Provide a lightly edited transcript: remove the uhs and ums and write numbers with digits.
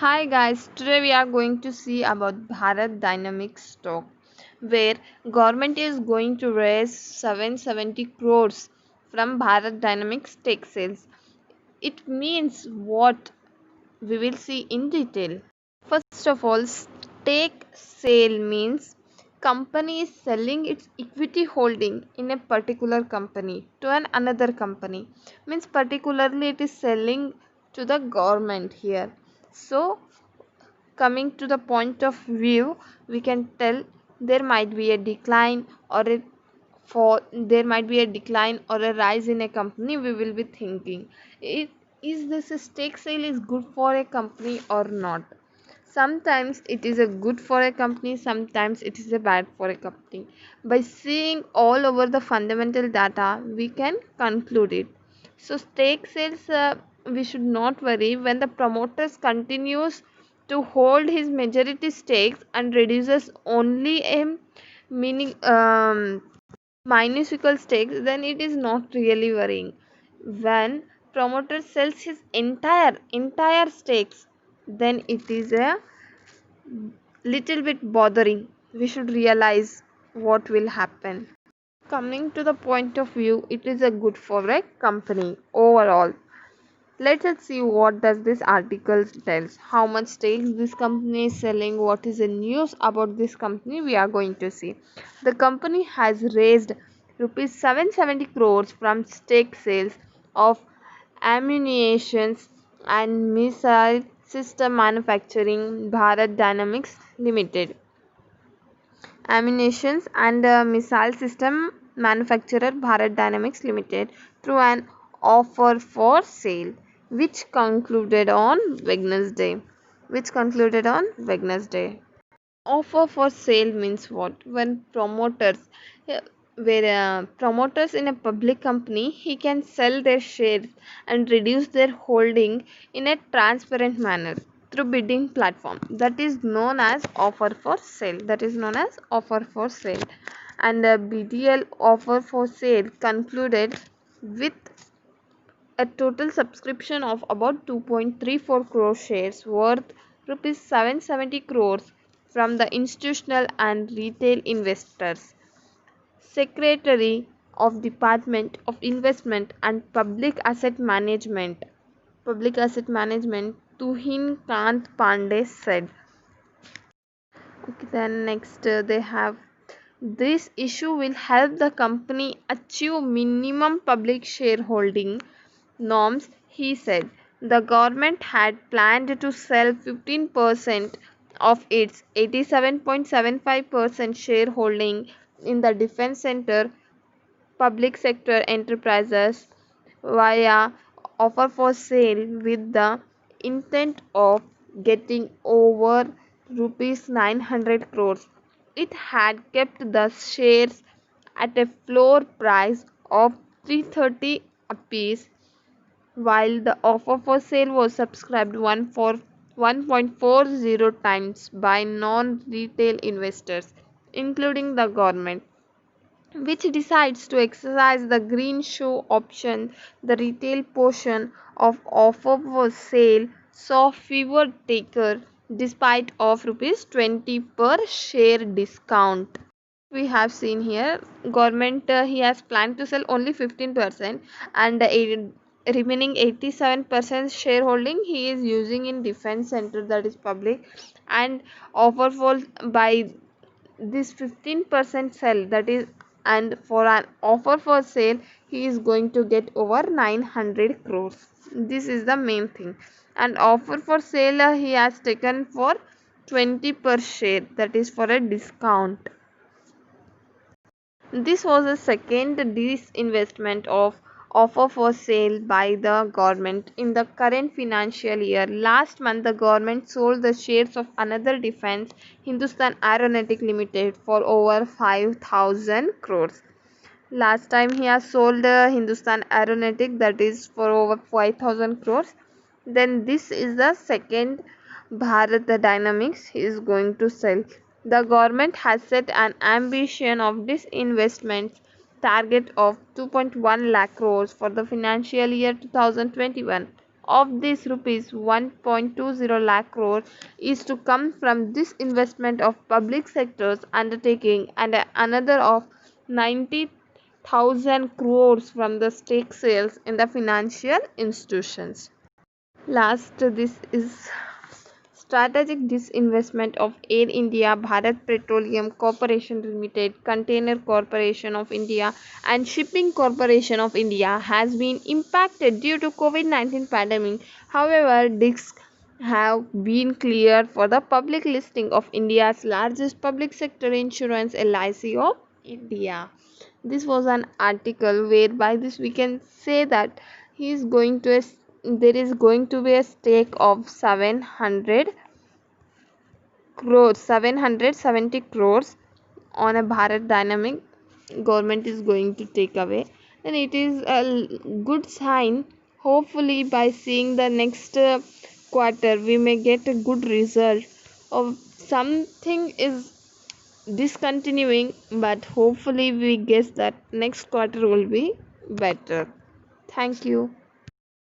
Hi guys, today we are going to see about Bharat Dynamics stock where government is going to raise 770 crores from Bharat Dynamics stake sales. It means what we will see in detail. First of all, stake sale means company is selling its equity holding in a particular company to another company. Means particularly it is selling to the government here. So coming to the point of view, we can tell there might be a decline or a for there might be a decline or a rise in a company. We will be thinking, it is this a stake sale is good for a company or not. Sometimes it is a good for a company, sometimes it is a bad for a company. By seeing all over the fundamental data we can conclude it. So stake sales, we should not worry when the promoters continues to hold his majority stakes and reduces only a meaning minuscule stakes, then it is not really worrying. When promoter sells his entire stakes, then it is a little bit bothering. We should realize what will happen. Coming to the point of view, it is a good for a company overall. Let us see what does this article tells, how much stakes this company is selling, what is the news about this company. We are going to see the company has raised rupees 770 crores from stake sales of ammunitions and missile system manufacturing Bharat Dynamics Limited. Ammunitions and missile system manufacturer Bharat Dynamics Limited through an offer for sale which concluded on Wednesday. Offer for sale means what? When promoters, uh, where promoters in a public company, he can sell their shares and reduce their holding in a transparent manner through bidding platform. That is known as offer for sale. And BDL offer for sale concluded with a total subscription of about 2.34 crore shares worth rupees 770 crores from the institutional and retail investors. Secretary of Department of Investment and Public Asset Management Tuhin Kant Pandey said. Okay, then next they have, this issue will help the company achieve minimum public shareholding norms, he said. The government had planned to sell 15% of its 87.75% shareholding in the defense sector, public sector enterprises via offer for sale with the intent of getting over rupees 900 crores. It had kept the shares at a floor price of 330 apiece, while the offer for sale was subscribed 1.40 times by non-retail investors, including the government, which decides to exercise the green shoe option. The retail portion of offer for sale saw fewer takers despite of rupees 20 per share discount. We have seen here government, he has planned to sell only 15% and remaining 87% shareholding he is using in defense center, that is public, and offer for by this 15% sell, that is, and for an offer for sale he is going to get over 900 crores. This is the main thing. And offer for sale, he has taken for 20 per share, that is for a discount. This was the second disinvestment of offer for sale by the government in the current financial year. Last month, the government sold the shares of another defense, Hindustan Aeronautic Limited, for over 5,000 crores. Last time he has sold Hindustan Aeronautic, that is for over 5,000 crores. Then this is the second Bharat Dynamics he is going to sell. The government has set an ambition of disinvestment target of 2.1 lakh crores for the financial year 2021. Of this rupees 1.20 lakh crore is to come from this investment of public sectors undertaking, and another of 90,000 crores from the stake sales in the financial institutions. Last, this is strategic disinvestment of Air India, Bharat Petroleum Corporation Limited, Container Corporation of India, and Shipping Corporation of India has been impacted due to COVID-19 pandemic. However, discs have been cleared for the public listing of India's largest public sector insurance, LIC of India. This was an article whereby this we can say that he is going to there is going to be a stake of 770 crores on a Bharat Dynamic government is going to take away. And it is a good sign. Hopefully by seeing the next quarter we may get a good result of something is discontinuing, but hopefully we guess that next quarter will be better. Thank you.